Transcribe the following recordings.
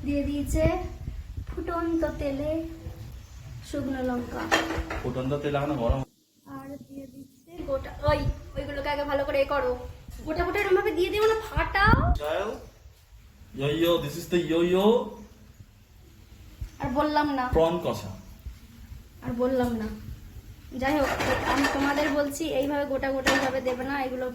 দিয়ে দিয়েছে ফুটন্ত তেলে শুকনো লঙ্কা, ফুটন্ত তেল এখন গরম। আর দিয়ে দিচ্ছে গোটা ওইগুলোকে আগে ভালো করে করো, গোটা গোটা এরকম ভাবে দিয়ে দিও না, ফাটাও। Yo-yo, this is the yo-yo আর বললাম না, prawn কষা। আর বললাম না, যাই হোক আমি তোমাদের বলছি এইভাবে গোটা গোটা এইভাবে দেবে না, এগুলো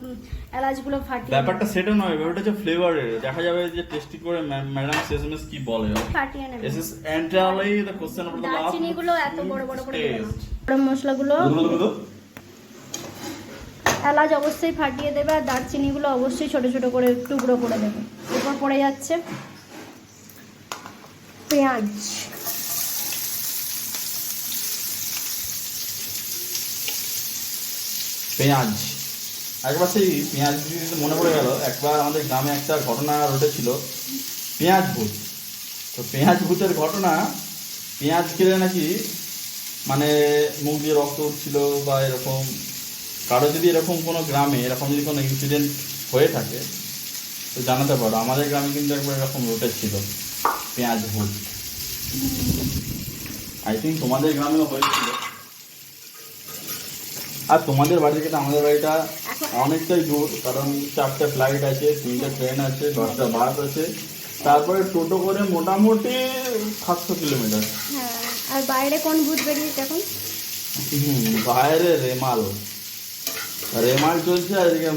এলাচগুলো ফাটিয়ে ব্যাপারটা সেটা নয়, ব্যাপারটা হচ্ছে ফ্লেভারের। দেখা যাবে যে টেস্টি করে ম্যাডাম সেসমেস কি বলে। ফাটিয়ে নেবে। This is entirely the question of the last. দারচিনিগুলো এত বড় বড় করে দেবে না। গরম মশলাগুলো, এলাচ অবশ্যই ফাটিয়ে দেবে, আর দারচিনিগুলো অবশ্যই ছোট ছোট করে টুকরো করে দেবে। এরপর পড়ে যাচ্ছে পেঁয়াজ, পেঁয়াজ একবার সেই পেঁয়াজ মনে পড়ে গেল, একবার আমাদের গ্রামে একটা ঘটনা ঘটেছিল, পেঁয়াজ ভূত। তো পেঁয়াজ ভূতের ঘটনা, পেঁয়াজ খেলে নাকি মানে মুখ দিয়ে রক্ত উঠছিল বা এরকম। কারো যদি এরকম কোনো গ্রামে এরকম যদি কোনো ইনসিডেন্ট হয়ে থাকে তো জানাতে পারো। আমাদের গ্রামে কিন্তু একবার এরকম ঘটেছিল পেঁয়াজ ভূত। আই থিঙ্ক তোমাদের গ্রামেও হয়েছিল। আর তোমাদের বাড়ি থেকে আমাদের বাড়িটা অনেকটাই দূর, কারণ 4টে ফ্লাইট আছে, 3টে ট্রেন আছে, 10টা বাস আছে, তারপরে টোটো করে মোটামুটি 700 কিলোমিটার। হ্যাঁ, আর বাইরে কোন ভূত বেরিয়েছে এখন? বাইরে রেমাল চলছে, আর এদিকে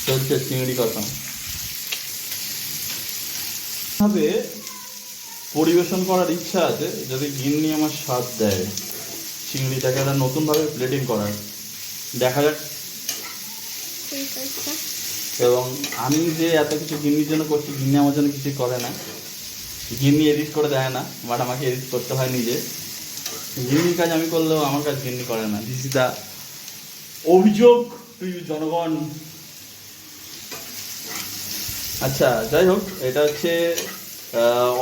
চলছে চিংড়ি কষা। ভাবে পরিবেশন করার ইচ্ছা আছে যদি গিন্নি আমার স্বাদ দেয় চিংড়িটাকে একটা নতুনভাবে প্লেটিং করার, দেখা যাক। এবং আমি যে এত কিছু গিন্নির জন্য করছি, গিন্নি আমার জন্য কিছু করে না। গিন্নি এডিট করে দেয় না, বাট আমাকে এডিট করতে হয় নিজে। গিন্নির কাজ আমি করলেও আমার কাজ গিন্নি করে না। দিস ইজ দ্য অভিযোগ তুই জনগণ। আচ্ছা যাই হোক, এটা হচ্ছে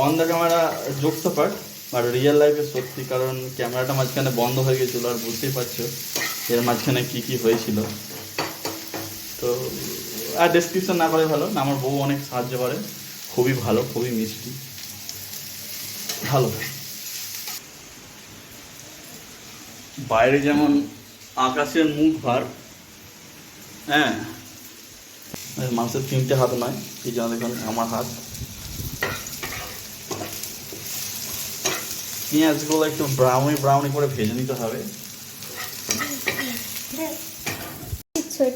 on the camera jokes part, আর রিয়েল লাইফে সত্যি, কারণ ক্যামেরাটা মাঝখানে বন্ধ হয়ে গেছিলো, আর বুঝতেই পারছো এর মাঝখানে কী কী হয়েছিল। তো আর ডেসক্রিপশন না করে ভালো না, আমার বউ অনেক সাহায্য করে, খুবই ভালো, খুবই মিষ্টি, ভালো। বাইরে যেমন আকাশের মুখ ভার, হ্যাঁ মানুষের 3টে হাত নয়, এই জন্য দেখুন আমার হাত। পেঁয়াজগুলো একটু ব্রাউনি করে ভেজে নিতে হবে।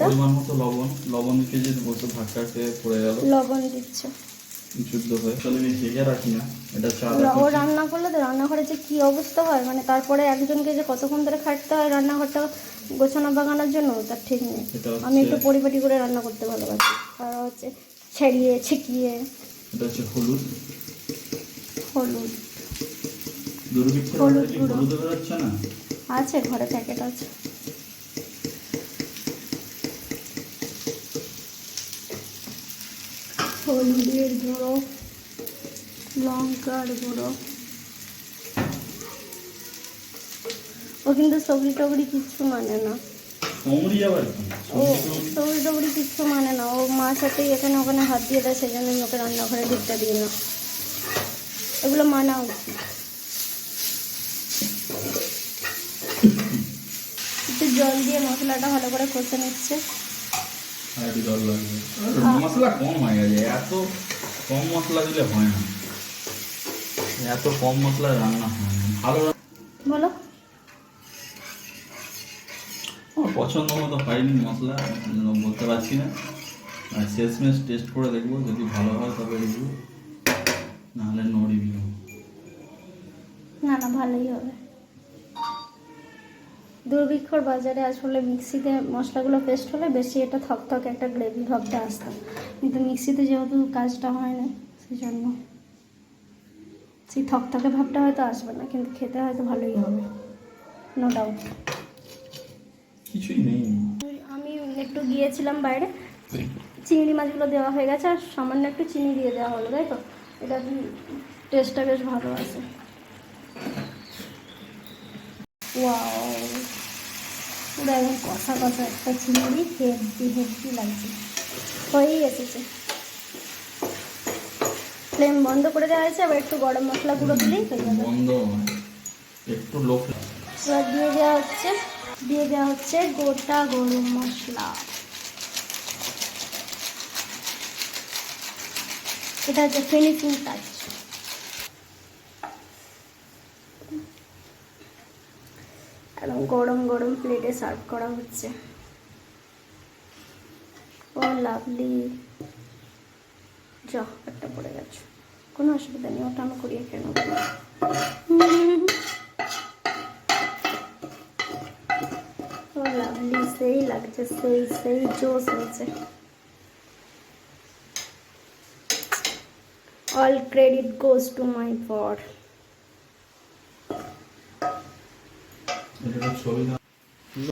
পরিমাণ মতো লবণ দিতে যে বসে ধাক্কা খেয়ে পড়ে গেল, লবণ দিচ্ছে যুদ্ধ হয়ে চলে। আমি ভেজে রাখি না, এটা ও রান্না করলে তো রান্নাঘরে যে কি অবস্থা হয়, মানে তারপরে একজনকে যে কতক্ষণ ধরে খাটতে হয় রান্নাঘরটা গোছানো বাগানোর জন্য, তার ঠিক নেই। আমি একটু পরিপাটি করে রান্না করতে ভালোবাসি, আর হচ্ছে ছেড়িয়ে ছিকিয়ে। এটা হচ্ছে হলুদ গুঁড়ো না আছে ঘরে, প্যাকেট আছে। হলুদের গুঁড়ো, লঙ্কার গুঁড়ো। ও কিন্তু সবজি টবরি কিচ্ছু মানে না, ও সবজি টবরি কিচ্ছু মানে না। ও মার সাথেই এখানে ওখানে হাত দিয়ে দেয়, সেই জন্য আমি ওকে রান্নাঘরে ঢুকতে দিই না। এগুলো মানা উচিত। একটু জল দিয়ে মশলাটা ভালো করে কষে নিচ্ছে। মশলা কম হয়ে গেছে, এত কম মশলা দিলে হয় না, এত কম মশলায় রান্না হয় না ভালো। বলো আমার পছন্দ মতো হয়নি মশলা, বলতে পারছি না। আর শেষমেশ টেস্ট করে দেখবো, যদি ভালো হয় তবে রিভিউ, নাহলে নো রিভিউ। না ভালোই হবে। দুর্ভিক্ষর বাজারে আসলে মিক্সিতে মশলাগুলো পেস্ট হলে বেশি এটা থকথক একটা গ্রেভি ভাবটা আসতো, কিন্তু মিক্সিতে যেহেতু কাজটা হয় না সেই জন্য সেই থকথকে ভাবটা হয়তো আসবে না, কিন্তু খেতে হয়তো ভালোই হবে, নো ডাউট। কিছুই নেই। আমি একটু গিয়েছিলাম বাইরে, চিংড়ি মাছগুলো দেওয়া হয়ে গেছে, আর সামান্য একটু চিনি দিয়ে দেওয়া হলো, তাই তো এটা টেস্টটা বেশ ভালো আছে। ওয়াও, পুরো একদম কষা কষা একটা চিংড়ি, হেভি লাগছে, হয়েই এসেছে। ফ্লেম বন্ধ করে দেওয়া হয়েছে, আবার একটু গরম মশলা গুঁড়ো দিলেই হয়ে যাবে। বন্ধ একটু লোক। এবার দিয়ে দেওয়া হচ্ছে গোটা গরম মশলা। এটা হচ্ছে ফিনিশিং টাচ। একদম গরম গরম প্লেটে সার্ভ করা হচ্ছে। ও লাভলি। যা একটা পড়ে গেছে, কোনো অসুবিধা নেই, ওটা আমি করিয়ে খেয়ে নেবো। ও লাভলি, সেই লাগছে, সেই সেই জোস হয়েছে। All credit goes to my বর। ছবি